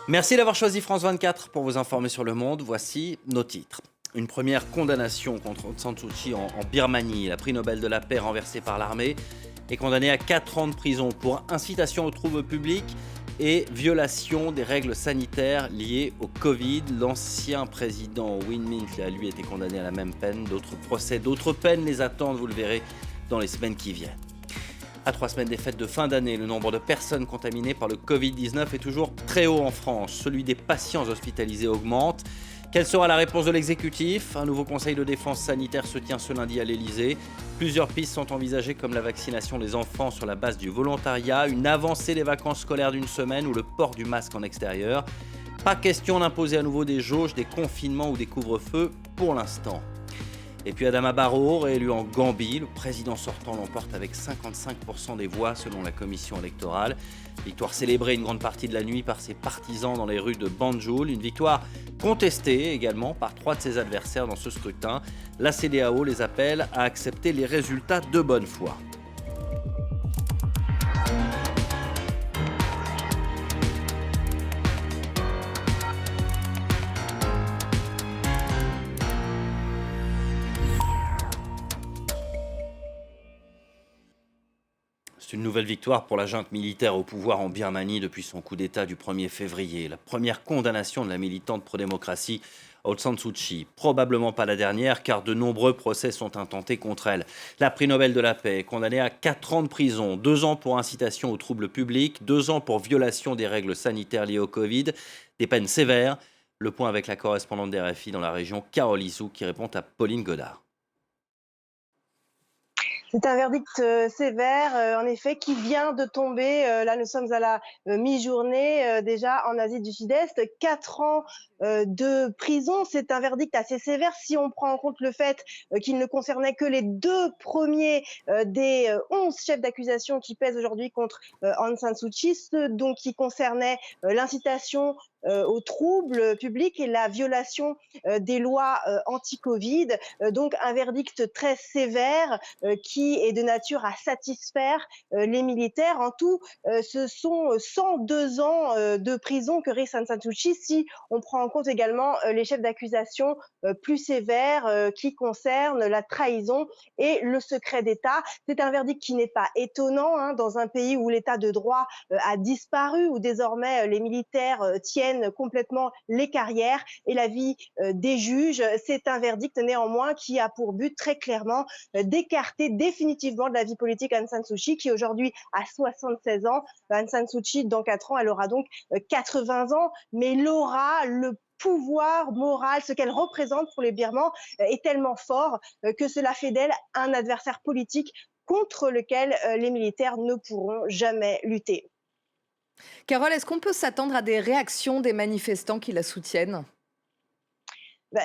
Merci d'avoir choisi France 24 pour vous informer sur le monde. Voici nos titres. Une première condamnation contre Aung San Suu Kyi en Birmanie. La prix Nobel de la paix renversée par l'armée est condamnée à 4 ans de prison pour incitation aux troubles publics et violation des règles sanitaires liées au Covid. L'ancien président Win Myint a lui été condamné à la même peine. D'autres procès, d'autres peines les attendent, vous le verrez dans les semaines qui viennent. À 3 semaines des fêtes de fin d'année, le nombre de personnes contaminées par le Covid-19 est toujours très haut en France. Celui des patients hospitalisés augmente. Quelle sera la réponse de l'exécutif ? Un nouveau conseil de défense sanitaire se tient ce lundi à l'Elysée. Plusieurs pistes sont envisagées comme la vaccination des enfants sur la base du volontariat, une avancée des vacances scolaires d'une semaine ou le port du masque en extérieur. Pas question d'imposer à nouveau des jauges, des confinements ou des couvre-feux pour l'instant. Et puis Adama Barrow, réélu en Gambie, le président sortant l'emporte avec 55% des voix selon la commission électorale. Victoire célébrée une grande partie de la nuit par ses partisans dans les rues de Banjul. Une victoire contestée également par 3 de ses adversaires dans ce scrutin. La CEDEAO les appelle à accepter les résultats de bonne foi. C'est une nouvelle victoire pour la junte militaire au pouvoir en Birmanie depuis son coup d'État du 1er février. La première condamnation de la militante pro-démocratie Aung San Suu Kyi. Probablement pas la dernière car de nombreux procès sont intentés contre elle. La prix Nobel de la paix est condamnée à 4 ans de prison, 2 ans pour incitation aux troubles publics, 2 ans pour violation des règles sanitaires liées au Covid. Des peines sévères. Le point avec la correspondante des RFI dans la région, Carole Issou, qui répond à Pauline Godard. C'est un verdict sévère, en effet, qui vient de tomber. Là, nous sommes à la mi-journée déjà en Asie du Sud-Est. 4 ans de prison, c'est un verdict assez sévère si on prend en compte le fait qu'il ne concernait que les 2 premiers des 11 chefs d'accusation qui pèsent aujourd'hui contre Aung San Suu Kyi, ceux donc qui concernaient l'incitation aux troubles publics et la violation des lois anti-Covid. Donc un verdict très sévère qui est de nature à satisfaire les militaires. En tout, ce sont 102 ans de prison que risque Aung San Suu Kyi si on prend en compte également les chefs d'accusation plus sévères qui concernent la trahison et le secret d'État. C'est un verdict qui n'est pas étonnant dans un pays où l'état de droit a disparu, où désormais les militaires tiennent complètement les carrières et la vie des juges. C'est un verdict néanmoins qui a pour but très clairement d'écarter définitivement de la vie politique Aung San Suu Kyi qui aujourd'hui a 76 ans. Aung San Suu Kyi, dans 4 ans, elle aura donc 80 ans, mais l'aura, le pouvoir moral, ce qu'elle représente pour les Birmans est tellement fort que cela fait d'elle un adversaire politique contre lequel les militaires ne pourront jamais lutter. Carole, est-ce qu'on peut s'attendre à des réactions des manifestants qui la soutiennent ?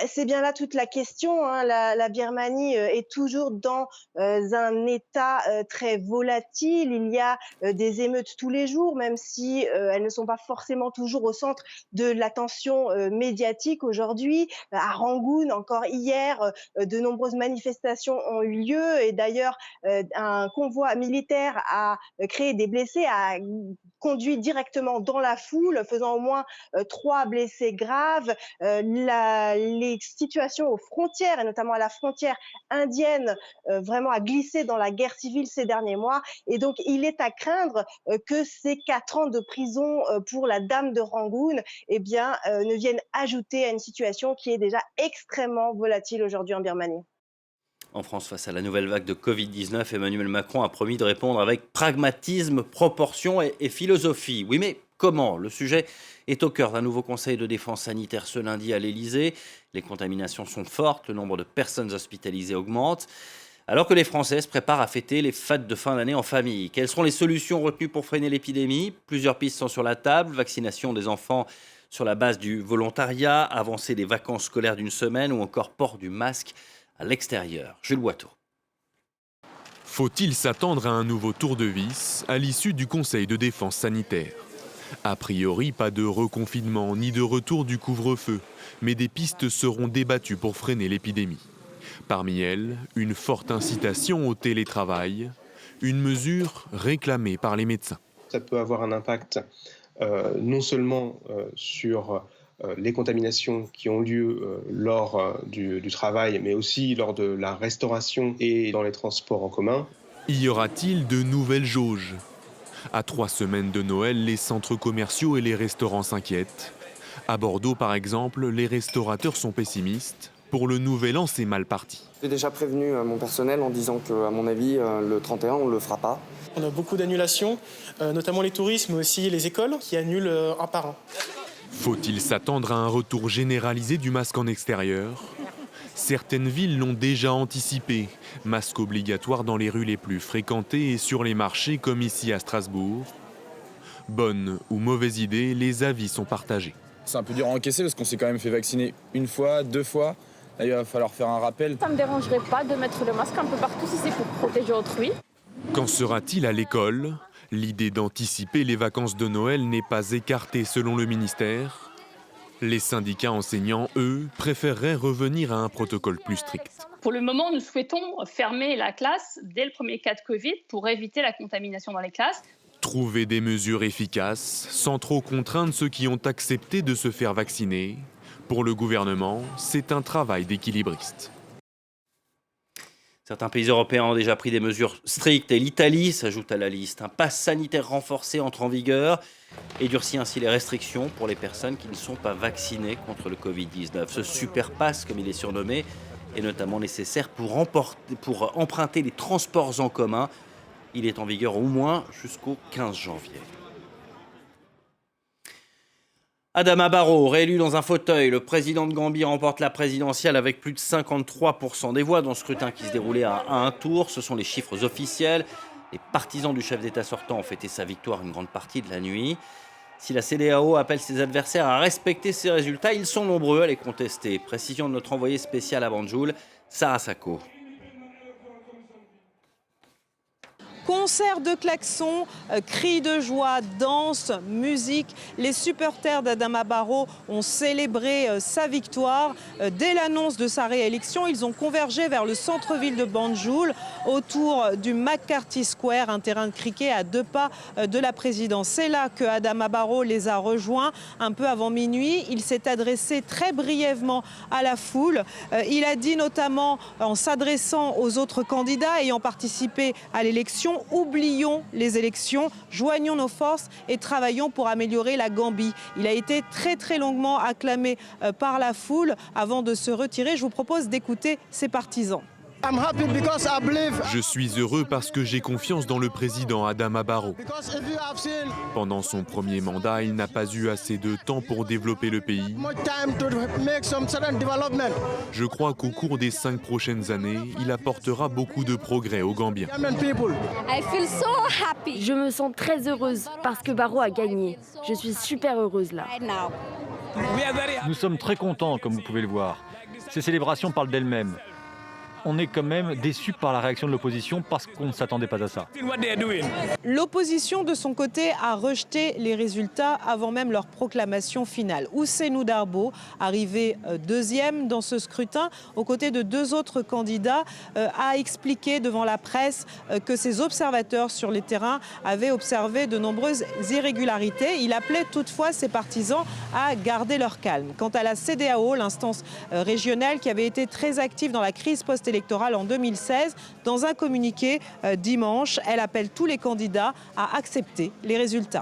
C'est bien là toute la question. La Birmanie est toujours dans un état très volatile. Il y a des émeutes tous les jours, même si elles ne sont pas forcément toujours au centre de l'attention médiatique aujourd'hui. À Rangoon, encore hier, de nombreuses manifestations ont eu lieu et d'ailleurs un convoi militaire a créé des blessés, a conduit directement dans la foule, faisant au moins 3 blessés graves. Les situations aux frontières, et notamment à la frontière indienne, vraiment a glissé dans la guerre civile ces derniers mois. Et donc, il est à craindre que ces 4 ans de prison pour la dame de Rangoon ne viennent ajouter à une situation qui est déjà extrêmement volatile aujourd'hui en Birmanie. En France, face à la nouvelle vague de Covid-19, Emmanuel Macron a promis de répondre avec pragmatisme, proportion et philosophie. Oui, mais comment ? Le sujet est au cœur d'un nouveau conseil de défense sanitaire ce lundi à l'Elysée. Les contaminations sont fortes, le nombre de personnes hospitalisées augmente. Alors que les Français se préparent à fêter les fêtes de fin d'année en famille, quelles seront les solutions retenues pour freiner l'épidémie ? Plusieurs pistes sont sur la table. Vaccination des enfants sur la base du volontariat, avancée des vacances scolaires d'une semaine ou encore port du masque à l'extérieur. Jules Boiteau. Faut-il s'attendre à un nouveau tour de vis à l'issue du Conseil de défense sanitaire ? A priori, pas de reconfinement ni de retour du couvre-feu, mais des pistes seront débattues pour freiner l'épidémie. Parmi elles, une forte incitation au télétravail, une mesure réclamée par les médecins. Ça peut avoir un impact non seulement sur les contaminations qui ont lieu lors du travail, mais aussi lors de la restauration et dans les transports en commun. Y aura-t-il de nouvelles jauges ? À 3 semaines de Noël, les centres commerciaux et les restaurants s'inquiètent. À Bordeaux, par exemple, les restaurateurs sont pessimistes. Pour le Nouvel An, c'est mal parti. J'ai déjà prévenu mon personnel en disant qu'à mon avis, le 31, on ne le fera pas. On a beaucoup d'annulations, notamment les touristes, mais aussi les écoles qui annulent un par un. Faut-il s'attendre à un retour généralisé du masque en extérieur ? Certaines villes l'ont déjà anticipé. Masque obligatoire dans les rues les plus fréquentées et sur les marchés comme ici à Strasbourg. Bonne ou mauvaise idée, les avis sont partagés. C'est un peu dur à encaisser parce qu'on s'est quand même fait vacciner 1 fois, 2 fois. Là, il va falloir faire un rappel. Ça ne me dérangerait pas de mettre le masque un peu partout si c'est pour protéger autrui. Qu'en sera-t-il à l'école ? L'idée d'anticiper les vacances de Noël n'est pas écartée selon le ministère. Les syndicats enseignants, eux, préféreraient revenir à un protocole plus strict. Pour le moment, nous souhaitons fermer la classe dès le premier cas de Covid pour éviter la contamination dans les classes. Trouver des mesures efficaces, sans trop contraindre ceux qui ont accepté de se faire vacciner. Pour le gouvernement, c'est un travail d'équilibriste. Certains pays européens ont déjà pris des mesures strictes et l'Italie s'ajoute à la liste. Un pass sanitaire renforcé entre en vigueur et durcit ainsi les restrictions pour les personnes qui ne sont pas vaccinées contre le Covid-19. Ce super pass, comme il est surnommé, est notamment nécessaire pour emprunter les transports en commun. Il est en vigueur au moins jusqu'au 15 janvier. Adama Barrow, réélu dans un fauteuil, le président de Gambie remporte la présidentielle avec plus de 53% des voix dans le scrutin qui se déroulait à un tour. Ce sont les chiffres officiels. Les partisans du chef d'État sortant ont fêté sa victoire une grande partie de la nuit. Si la CEDEAO appelle ses adversaires à respecter ces résultats, ils sont nombreux à les contester. Précision de notre envoyé spécial à Banjul, Sarah Sako. Concert de klaxons, cris de joie, danse, musique. Les supporters d'Adama Barrow ont célébré sa victoire. Dès l'annonce de sa réélection, ils ont convergé vers le centre-ville de Banjul, autour du McCarthy Square, un terrain de cricket à 2 pas de la présidence. C'est là que Adama Barrow les a rejoints un peu avant minuit. Il s'est adressé très brièvement à la foule. Il a dit notamment, en s'adressant aux autres candidats ayant participé à l'élection, oublions les élections, joignons nos forces et travaillons pour améliorer la Gambie. Il a été très longuement acclamé par la foule avant de se retirer. Je vous propose d'écouter ses partisans. Je suis heureux parce que j'ai confiance dans le président Adama Barrow. Pendant son premier mandat, il n'a pas eu assez de temps pour développer le pays. Je crois qu'au cours des 5 prochaines années, il apportera beaucoup de progrès aux Gambiens. Je me sens très heureuse parce que Barrow a gagné. Je suis super heureuse là. Nous sommes très contents, comme vous pouvez le voir. Ces célébrations parlent d'elles-mêmes. On est quand même déçus par la réaction de l'opposition parce qu'on ne s'attendait pas à ça. L'opposition, de son côté, a rejeté les résultats avant même leur proclamation finale. Ousseynou Darbo, arrivé 2e dans ce scrutin, aux côtés de 2 autres candidats, a expliqué devant la presse que ses observateurs sur les terrains avaient observé de nombreuses irrégularités. Il appelait toutefois ses partisans à garder leur calme. Quant à la CEDEAO, l'instance régionale qui avait été très active dans la crise post-électorale en 2016, dans un communiqué dimanche, elle appelle tous les candidats à accepter les résultats.